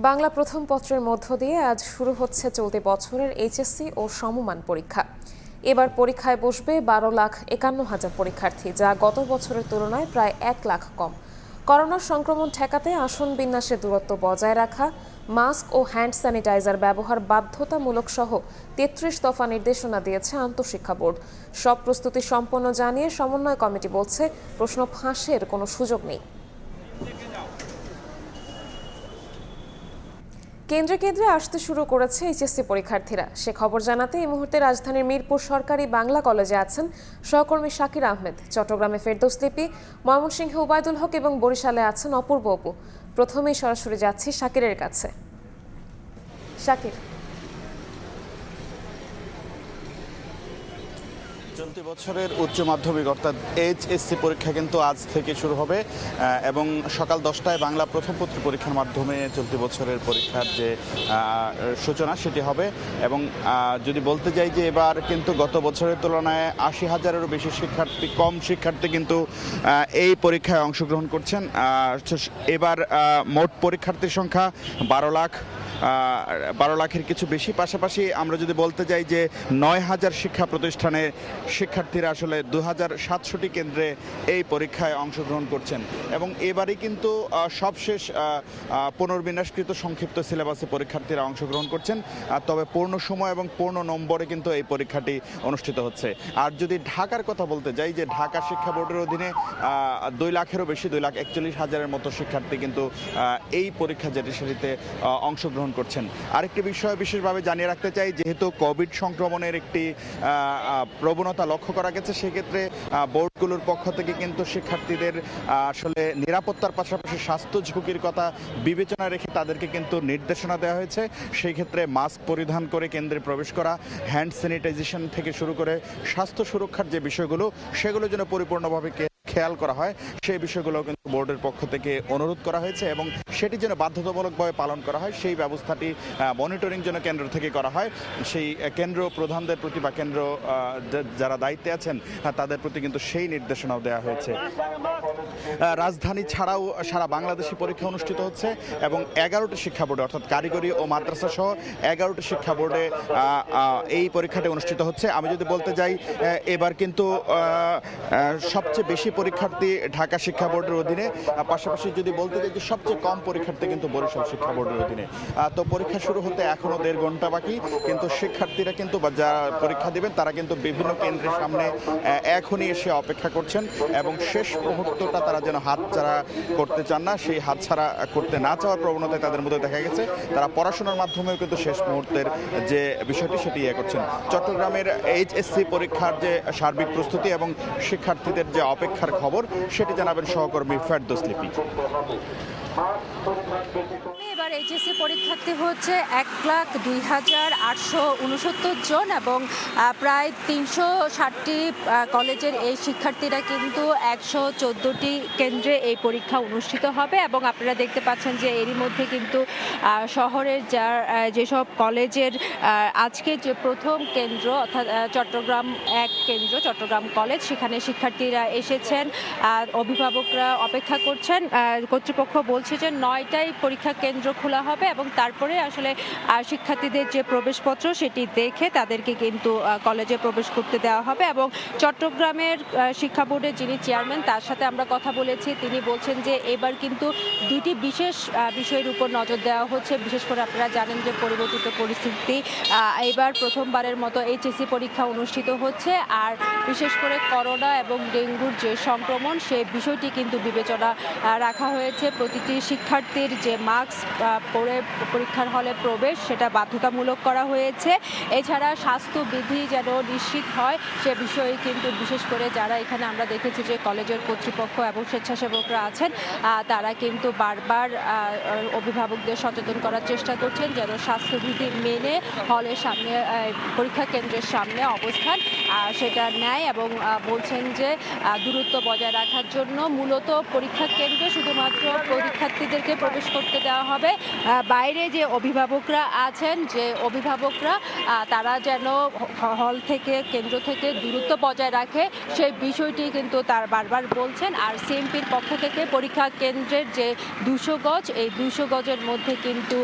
বাংলা প্রথম পত্রের মধ্য দিয়ে আজ শুরু হচ্ছে চলতি বছরের এইচএসসি ও সমমান পরীক্ষা। এবার পরীক্ষায় বসবে 12,51,000 পরীক্ষার্থী, যা গত বছরের তুলনায় প্রায় 1 লাখ কম। করোনার সংক্রমণ ঠেকাতে আসন বিন্যাসে দূরত্ব বজায় রাখা, মাস্ক ও হ্যান্ড স্যানিটাইজার ব্যবহার বাধ্যতামূলক সহ 33 দফা নির্দেশনা দিয়েছে আন্তঃশিক্ষা বোর্ড। সব প্রস্তুতি সম্পন্ন জানিয়ে সমন্বয় কমিটি বলছে, প্রশ্ন ফাঁসের কোনো সুযোগ নেই। কেন্দ্রে কেন্দ্রে আসতে শুরু করেছে এইচএসসি পরীক্ষার্থীরা। সে খবর জানাতে এই মুহূর্তে রাজধানীর মিরপুর সরকারি বাংলা কলেজে আছেন সহকর্মী শাকির আহমেদ, চট্টগ্রামে ফেরদৌস লিপি, ময়মনসিংহে উবায়দুল হক এবং বরিশালে আছেন অপূর্ব অপু। প্রথমেই সরাসরি যাচ্ছি শাকিরের কাছে। শাকির, চলতি বছরের উচ্চ মাধ্যমিক অর্থাৎ এইচএসসি পরীক্ষা কিন্তু আজ থেকে শুরু হবে এবং সকাল 10টায় বাংলা প্রথম পত্র পরীক্ষার মাধ্যমে চলতি বছরের পরীক্ষার যে সূচনা সেটি হবে। এবং যদি বলতে যাই যে এবার কিন্তু গত বছরের তুলনায় 80,000-এরও বেশি কম শিক্ষার্থী কিন্তু এই পরীক্ষায় অংশগ্রহণ করছেন। এবার মোট পরীক্ষার্থীর সংখ্যা 12 লাখের কিছু বেশি। পাশাপাশি আমরা যদি বলতে যাই যে 9,000 শিক্ষা প্রতিষ্ঠানে শিক্ষার্থীরা আসলে 2,700টি কেন্দ্রে এই পরীক্ষায় অংশগ্রহণ করছেন এবং এবারই কিন্তু সবশেষ পুনর্বিন্যাসকৃত সংক্ষিপ্ত সিলেবাসে পরীক্ষার্থীরা অংশগ্রহণ করছেন। তবে পূর্ণ সময় এবং পূর্ণ নম্বরে কিন্তু এই পরীক্ষাটি অনুষ্ঠিত হচ্ছে। আর যদি ঢাকার কথা বলতে যাই যে ঢাকা শিক্ষা বোর্ডের অধীনে 2 লাখেরও বেশি, 2,41,000-এর মতো শিক্ষার্থী কিন্তু এই পরীক্ষা সেটিতে অংশগ্রহণ করছেন। আরেকটি বিষয় বিশেষভাবে জানিয়ে রাখতে চাই, যেহেতু কোভিড সংক্রমণের একটি প্রবণতা লক্ষ্য করা গেছে, সেক্ষেত্রে বোর্ডগুলোর পক্ষ থেকে কিন্তু শিক্ষার্থীদের আসলে নিরাপত্তার পাশাপাশি স্বাস্থ্য ঝুঁকির কথা বিবেচনা রেখে তাদেরকে কিন্তু নির্দেশনা দেওয়া হয়েছে। সেই ক্ষেত্রে মাস্ক পরিধান করে কেন্দ্রে প্রবেশ করা, হ্যান্ড স্যানিটাইজেশন থেকে শুরু করে স্বাস্থ্য সুরক্ষার যে বিষয়গুলো সেগুলো যেন পরিপূর্ণভাবে খেয়াল করা হয়, সেই বিষয়গুলো কিন্তু বোর্ডের পক্ষ থেকে অনুরোধ করা হয়েছে এবং সেটি যেন বাধ্যতামূলকভাবে পালন করা হয়, সেই ব্যবস্থাটি মনিটরিং যেন কেন্দ্র থেকে করা হয়। সেই কেন্দ্র প্রধানদের প্রতি বা কেন্দ্র যারা দায়িত্বে আছেন তাদের প্রতি কিন্তু সেই নির্দেশনাও দেওয়া হয়েছে। রাজধানী ছাড়াও সারা বাংলাদেশে পরীক্ষা অনুষ্ঠিত হচ্ছে এবং 11টি শিক্ষা বোর্ডে অর্থাৎ কারিগরি ও মাদ্রাসা সহ 11টি শিক্ষা বোর্ডে এই পরীক্ষাটি অনুষ্ঠিত হচ্ছে। আমি যদি বলতে যাই, এবার কিন্তু সবচেয়ে বেশি পরীক্ষার্থী ঢাকা শিক্ষা বোর্ডের অধীনে, পাশাপাশি যদি বলতে চাই যে সবচেয়ে কম পরীক্ষার্থী কিন্তু বরিশাল শিক্ষা বোর্ডের অধীনে। তো পরীক্ষা শুরু হতে এখনো 1.5 ঘন্টা বাকি, কিন্তু শিক্ষার্থীরা কিন্তু বা যারা পরীক্ষা দিবেন তারা কিন্তু বিভিন্ন কেন্দ্রের সামনে এখনই এসে অপেক্ষা করছেন এবং শেষ মুহূর্তটা তারা যেন হাতছাড়া করতে চান না, সেই হাতছাড়া করতে না চাওয়ার প্রবণতায় তাদের মধ্যে দেখা গেছে। তারা পড়াশোনার মাধ্যমেও কিন্তু শেষ মুহূর্তের যে বিষয়টি সেটি করছেন। চট্টগ্রামের এইচএসসি পরীক্ষার যে সার্বিক প্রস্তুতি এবং শিক্ষার্থীদের যে অপেক্ষার খবর সেটি জানাবেন সহকর্মী ফেরদৌস লিপি। এবার এইচএসসি পরীক্ষার্থী হচ্ছে 1,02,869 জন এবং প্রায় 360টি কলেজের এই শিক্ষার্থীরা কিন্তু 114টি কেন্দ্রে এই পরীক্ষা অনুষ্ঠিত হবে এবং আপনারা দেখতে পাচ্ছেন যে এরই মধ্যে কিন্তু শহরের যেসব কলেজের আজকে যে প্রথম কেন্দ্র অর্থাৎ চট্টগ্রাম 1 কেন্দ্র, চট্টগ্রাম কলেজ, সেখানে শিক্ষার্থীরা এসেছেন, অভিভাবকরা অপেক্ষা করছেন। কর্তৃপক্ষ বলছে যে 9টায় পরীক্ষা কেন্দ্র খোলা হবে এবং তারপরে আসলে শিক্ষার্থীদের যে প্রবেশপত্র সেটি দেখে তাদেরকে কিন্তু কলেজে প্রবেশ করতে দেওয়া হবে। এবং চট্টগ্রামের শিক্ষা বোর্ডের যিনি চেয়ারম্যান, তার সাথে আমরা কথা বলেছি, তিনি বলছেন যে এবার কিন্তু 2টি বিশেষ বিষয়ের উপর নজর দেওয়া হচ্ছে। বিশেষ করে আপনারা জানেন যে পরিবর্তিত পরিস্থিতি, এবার প্রথমবারের মতো এইচএসসি পরীক্ষা অনুষ্ঠিত হচ্ছে, আর বিশেষ করে করোনা এবং ডেঙ্গুর যে সংক্রমণ সেই বিষয়টি কিন্তু বিবেচনা রাখা হয়েছে। প্রতিটি শিক্ষার্থীর যে মাস্ক পরে পরীক্ষার হলে প্রবেশ সেটা বাধ্যতামূলক করা হয়েছে। এছাড়া স্বাস্থ্যবিধি যেন নিশ্চিত হয় সে বিষয়ে কিন্তু বিশেষ করে যারা এখানে আমরা দেখেছি যে কলেজের কর্তৃপক্ষ এবং স্বেচ্ছাসেবকরা আছেন, তারা কিন্তু বারবার অভিভাবকদের সচেতন করার চেষ্টা করছেন যেন স্বাস্থ্যবিধি মেনে হলের সামনে, পরীক্ষা কেন্দ্রের সামনে অবস্থান সেটা নেয় এবং বলছেন যে দূরত্ব বজায় রাখার জন্য মূলত পরীক্ষা কেন্দ্রে শুধুমাত্র পরীক্ষার্থীদেরকে প্রবেশ করতে দেওয়া হবে বাইরে যে অভিভাবকরা আছেন, যে অভিভাবকরা তারা যেন হল থেকে, কেন্দ্র থেকে দূরত্ব বজায় রাখে, সেই বিষয়টি কিন্তু তার বারবার বলছেন। আর সিএমপির পক্ষ থেকে পরীক্ষা কেন্দ্রের যে 200 গজ, এই 200 গজের মধ্যে কিন্তু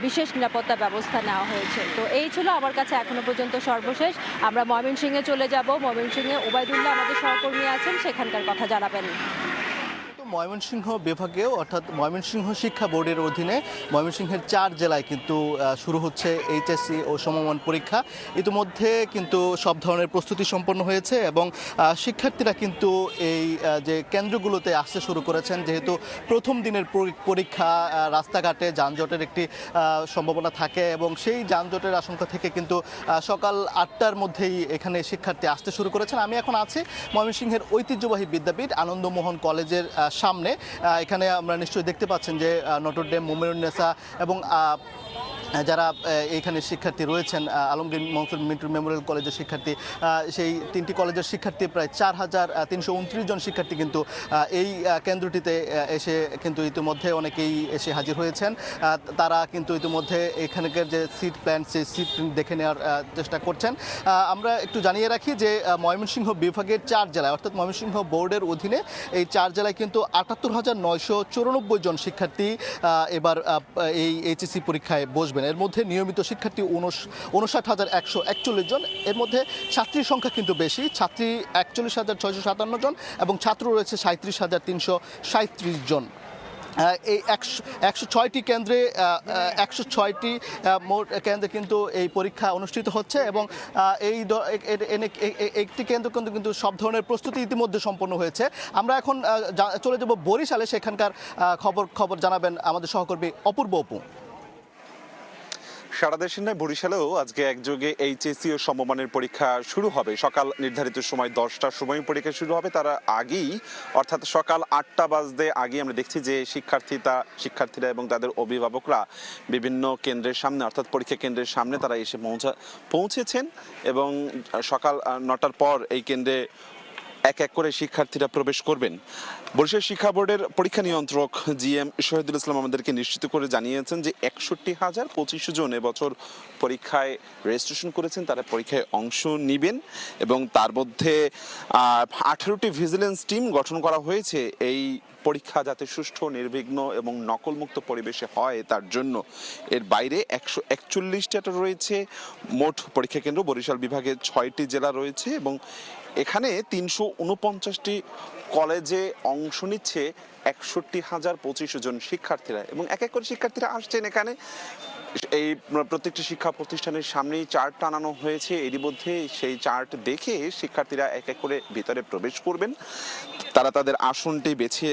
বিশেষ নিরাপত্তা ব্যবস্থা নেওয়া হয়েছে। তো এই ছিল আমার কাছে এখনো পর্যন্ত সর্বশেষ। আমরা ময়মনসিংহে চলে যাব। ময়মনসিংহে ওবায়দুল্লাহ আমাদের সহকর্মী আছেন, সেখানকার কথা জানাবেন। ময়মনসিংহ বিভাগেও অর্থাৎ ময়মনসিংহ শিক্ষা বোর্ডের অধীনে ময়মনসিংহের 4 জেলায় কিন্তু শুরু হচ্ছে এইচএসসি ও সমমান পরীক্ষা। ইতিমধ্যে কিন্তু সব ধরনের প্রস্তুতি সম্পন্ন হয়েছে এবং শিক্ষার্থীরা কিন্তু এই যে কেন্দ্রগুলোতে আসতে শুরু করেছেন। যেহেতু প্রথম দিনের পরীক্ষা, রাস্তাঘাটে যানজটের একটি সম্ভাবনা থাকে এবং সেই যানজটের আশঙ্কা থেকে কিন্তু সকাল 8টার মধ্যেই এখানে শিক্ষার্থী আসতে শুরু করেছেন। আমি এখন আছি ময়মনসিংহের ঐতিহ্যবাহী বিদ্যাপীঠ আনন্দমোহন কলেজের সামনে। এখানে আমরা নিশ্চয়ই দেখতে পাচ্ছেন যে নটরডেম, মুমিনুন্নেসা এবং যারা এখানে শিক্ষার্থী রয়েছেন, আলমগীর মিন্টু মেমোরিয়াল কলেজের শিক্ষার্থী, সেই 3টি কলেজের শিক্ষার্থী প্রায় 4329 জন শিক্ষার্থী কিন্তু এই কেন্দ্রটিতে এসে কিন্তু ইতিমধ্যে অনেকেই এসে হাজির হয়েছেন। তারা কিন্তু ইতিমধ্যে এখানকার যে সিট প্ল্যান, সেই সিট দেখে নেওয়ার চেষ্টা করছেন। আমরা একটু জানিয়ে রাখি যে ময়মনসিংহ বিভাগের 4 জেলায় অর্থাৎ ময়মনসিংহ বোর্ডের অধীনে এই 4 জেলায় কিন্তু ৭৮,৯94 জন শিক্ষার্থী এবার এই এইচএসসি পরীক্ষায় বসবেন। এর মধ্যে নিয়মিত শিক্ষার্থী ৫৯,১৪১ জন। এর মধ্যে ছাত্রীর সংখ্যা কিন্তু বেশি, ছাত্রী ৪১,৬৫৭ জন এবং ছাত্র রয়েছে ৩৭,৩৩৭ জন। এই 106টি কেন্দ্রে 106টি মোট কেন্দ্রে কিন্তু এই পরীক্ষা অনুষ্ঠিত হচ্ছে এবং এই একটি কেন্দ্র কিন্তু সব ধরনের প্রস্তুতি ইতিমধ্যে সম্পন্ন হয়েছে। আমরা এখন চলে যাব বরিশালে, সেখানকার খবর জানাবেন আমাদের সহকর্মী অপূর্ব অপু। সারা দেশের নয়, বরিশালেও আজকে একযোগে এইচএসসি ও সমমানের পরীক্ষা শুরু হবে। সকাল নির্ধারিত সময় 10টার সময় পরীক্ষা শুরু হবে। তার আগেই অর্থাৎ সকাল 8টা বাজতে আগে আমরা দেখছি যে শিক্ষার্থীরা এবং তাদের অভিভাবকরা বিভিন্ন কেন্দ্রের সামনে অর্থাৎ পরীক্ষা কেন্দ্রের সামনে তারা এসে পৌঁছেছেন এবং সকাল 9টার পর এই কেন্দ্রে এক এক করে শিক্ষার্থীরা প্রবেশ করবেন। বরিশাল শিক্ষা বোর্ডের পরীক্ষা নিয়ন্ত্রক জিএম শহীদুল ইসলাম আমাদেরকে নিশ্চিত করে জানিয়েছেন যে ৬১,০২৫ জন এবছর পরীক্ষায় রেজিস্ট্রেশন করেছেন, তারা পরীক্ষায় অংশ নেবেন এবং তার মধ্যে 18টি ভিজিলেন্স টিম গঠন করা হয়েছে এই পরীক্ষা যাতে সুষ্ঠু, নির্বিঘ্ন এবং নকলমুক্ত পরিবেশে হয় তার জন্য। এর বাইরে 141টা রয়েছে মোট পরীক্ষা কেন্দ্র। বরিশাল বিভাগে 6টি জেলা রয়েছে এবং এখানে 349টি কলেজে অংশ নিচ্ছে ৬১,০২৫ জন শিক্ষার্থীরা এবং এক এক করে শিক্ষার্থীরা আসছেন এখানে। এই প্রত্যেকটি শিক্ষা প্রতিষ্ঠানের সামনেই চার্ট টানানো হয়েছে। এরই মধ্যে সেই চার্ট দেখে শিক্ষার্থীরা এক এক করে ভিতরে প্রবেশ করবেন। তারা তাদের আসনটি বেছে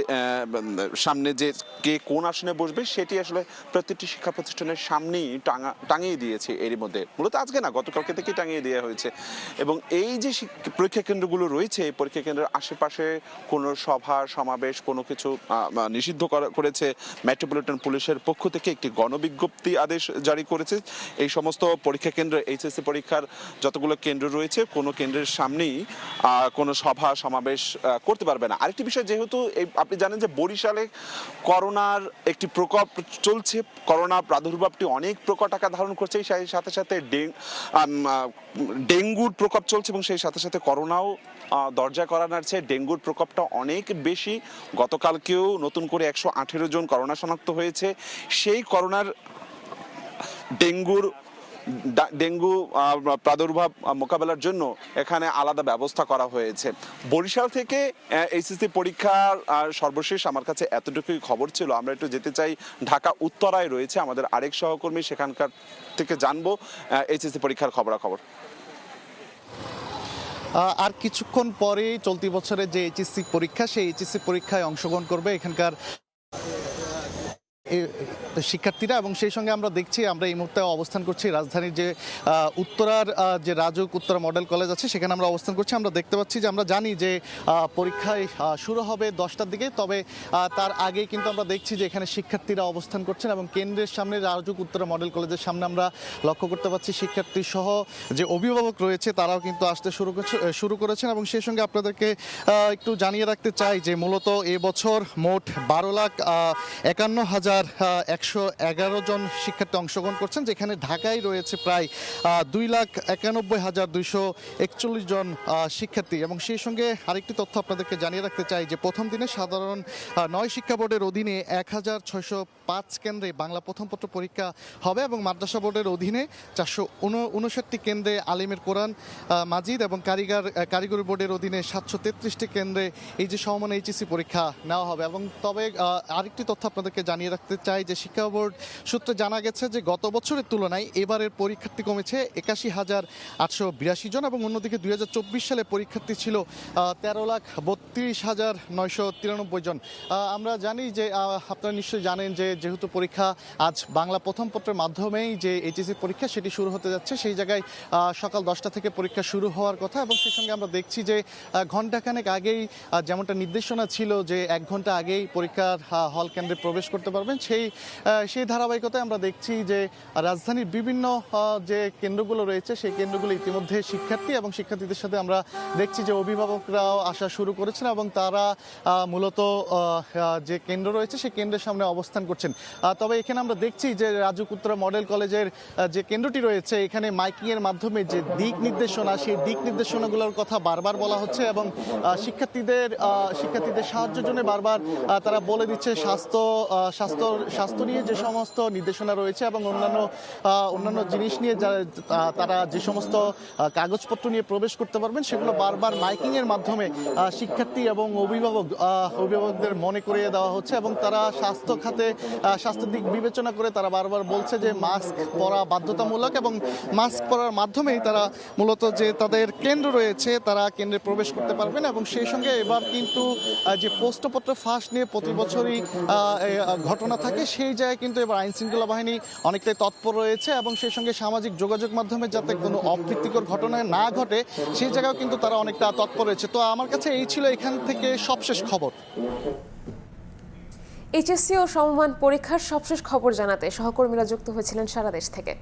সামনে যে কে কোন আসনে বসবে সেটি আসলে প্রত্যেকটি শিক্ষা প্রতিষ্ঠানের সামনেই টাঙিয়ে দিয়েছে। এরই মধ্যে মূলত আজকে না, গতকালকে থেকেই টাঙিয়ে দেওয়া হয়েছে এবং এই যে পরীক্ষা কেন্দ্রগুলো রয়েছে, এই পরীক্ষা কেন্দ্রের আশেপাশে কোনো সভা সমাবেশ কোনো কিছু নিষিদ্ধ করেছে মেট্রোপলিটন পুলিশের পক্ষ থেকে একটি গণবিজ্ঞপ্তি আদেশ জারি করেছে। এই সমস্ত পরীক্ষা কেন্দ্র, এইচএসসি পরীক্ষার যতগুলো কেন্দ্র রয়েছে কোনো কেন্দ্রের সামনেই কোনো সভা সমাবেশ করতে পারবে না। আরেকটি বিষয়, যেহেতু আপনি জানেন যে বরিশালে করোনার একটি প্রকোপ চলছে, করোনা প্রাদুর্ভাবটি অনেক প্রকট আকার ধারণ করছে, সেই সাথে সাথে ডেঙ্গুর প্রকোপ চলছে এবং সেই সাথে সাথে করোনাও দরজা করা নাড়ছে। ডেঙ্গুর প্রকোপটা অনেক বেশি। গতকালকেও নতুন করে 118 জন করোনা শনাক্ত হয়েছে। সেই করোনার ডেঙ্গু প্রাদুর্ভাব মোকাবেলার জন্য এখানে আলাদা ব্যবস্থা করা হয়েছে। বরিশাল থেকে এইচএসসি পরীক্ষার সর্বশেষ আমার কাছে এতটুকুই খবর ছিল। আমরা একটু যেতে চাই ঢাকা উত্তরায় রয়েছে আমাদের আরেক সহকর্মী, সেখানকার থেকে জানবো এইচএসসি পরীক্ষার খবরাখবর। আর কিছুক্ষণ পরেই চলতি বছরের যে এইচএসসি পরীক্ষা, সেই এইচএসসি পরীক্ষায় অংশগ্রহণ করবে এখানকার শিক্ষার্থীরা এবং সেই সঙ্গে আমরা দেখছি, আমরা এই মুহূর্তে অবস্থান করছি রাজধানীর যে উত্তরার যে রাজুক উত্তরা মডেল কলেজ আছে, সেখানে আমরা অবস্থান করছি। আমরা দেখতে পাচ্ছি যে আমরা জানি যে পরীক্ষায় শুরু হবে 10টার দিকে, তবে তার আগেই কিন্তু আমরা দেখছি যে এখানে শিক্ষার্থীরা অবস্থান করছেন এবং কেন্দ্রের সামনে রাজুক উত্তরা মডেল কলেজের সামনে আমরা লক্ষ্য করতে পারছি শিক্ষার্থী সহ যে অভিভাবক রয়েছে তারাও কিন্তু আসতে শুরু করেছেন। এবং সেই সঙ্গে আপনাদেরকে একটু জানিয়ে রাখতে চাই যে মূলত এবছর মোট 12,51,000 111 জন শিক্ষার্থী অংশগ্রহণ করছেন, যেখানে ঢাকায় রয়েছে প্রায় 2,91,241 জন শিক্ষার্থী। এবং সেই সঙ্গে আরেকটি তথ্য আপনাদেরকে জানিয়ে রাখতে চাই যে প্রথম দিনে সাধারণ 9 শিক্ষা বোর্ডের অধীনে 1605 কেন্দ্রে বাংলা প্রথম পত্র পরীক্ষা হবে এবং মাদ্রাসা বোর্ডের অধীনে 459টি কেন্দ্রে আলিমের কোরআন মাজিদ এবং কারিগরি বোর্ডের অধীনে 733টি কেন্দ্রে এই যে সমমান এইচএসসি পরীক্ষা নেওয়া হবে। এবং তবে আরেকটি তথ্য আপনাদেরকে জানিয়ে রাখতে চাই যে শিক্ষা বোর্ড সূত্রে জানা গেছে যে গত বছরের তুলনায় এবারের পরীক্ষার্থী কমেছে 81,882 জন এবং অন্যদিকে 2024 সালে পরীক্ষার্থী ছিল 13,32,993 জন। আমরা জানি যে আপনারা নিশ্চয়ই জানেন যে যেহেতু পরীক্ষা আজ বাংলা প্রথম পত্রের মাধ্যমেই যে এইচএসসি পরীক্ষা সেটি শুরু হতে যাচ্ছে, সেই জায়গায় সকাল 10টা থেকে পরীক্ষা শুরু হওয়ার কথা এবং সেই সঙ্গে আমরা দেখছি যে ঘণ্টাখানেক আগেই যেমনটা নির্দেশনা ছিল যে 1 ঘন্টা আগেই পরীক্ষার হল কেন্দ্রে প্রবেশ করতে পারবেন, সেই ধারাবাহিকতায় আমরা দেখছি যে রাজধানীর বিভিন্ন যে কেন্দ্রগুলো রয়েছে সেই কেন্দ্রগুলো ইতিমধ্যে শিক্ষার্থী এবং শিক্ষার্থীদের সাথে আমরা দেখছি যে অভিভাবকরাও আসা শুরু করেছেন এবং তারা মূলত যে কেন্দ্র রয়েছে সেই কেন্দ্রের সামনে অবস্থান করছেন। তবে এখানে আমরা দেখছি যে রাজু কুত্রা মডেল কলেজের যে কেন্দ্রটি রয়েছে এখানে মাইকিংয়ের মাধ্যমে যে দিক নির্দেশনা সেই দিক নির্দেশনাগুলোর কথা বারবার বলা হচ্ছে এবং শিক্ষার্থীদের সাহায্যের জন্য বারবার তারা বলে দিচ্ছে স্বাস্থ্য নিয়ে যে সমস্ত নির্দেশনা রয়েছে এবং অন্যান্য জিনিস নিয়ে তারা যে সমস্ত কাগজপত্র নিয়ে প্রবেশ করতে পারবেন সেগুলো বারবার মাইকিংয়ের মাধ্যমে শিক্ষার্থী এবং অভিভাবকদের মনে করিয়ে দেওয়া হচ্ছে এবং তারা স্বাস্থ্য দিক বিবেচনা করে তারা বারবার বলছে যে মাস্ক পরা বাধ্যতামূলক এবং মাস্ক পরার মাধ্যমেই তারা মূলত যে তাদের কেন্দ্র রয়েছে তারা কেন্দ্রে প্রবেশ করতে পারবেন। এবং সেই সঙ্গে এবার কিন্তু যে প্রশ্নপত্র ফাঁস নিয়ে প্রতি বছরই ঘটনা থাকে সেই জায়গায় কিন্তু এবার আইন শৃঙ্খলা বাহিনী অনেকটাই তৎপর রয়েছে এবং সেই সঙ্গে সামাজিক যোগাযোগ মাধ্যমে যাতে কোনো অপ্রীতিকর ঘটনা না ঘটে সেই জায়গাও কিন্তু তারা অনেকটা তৎপর রয়েছে। তো আমার কাছে এই ছিল এখান থেকে সবশেষ খবর। এইচএসসি ও সমমান পরীক্ষার সবশেষ খবর জানাতে সহকর্মীরা যুক্ত হয়েছিলেন সারা দেশ থেকে।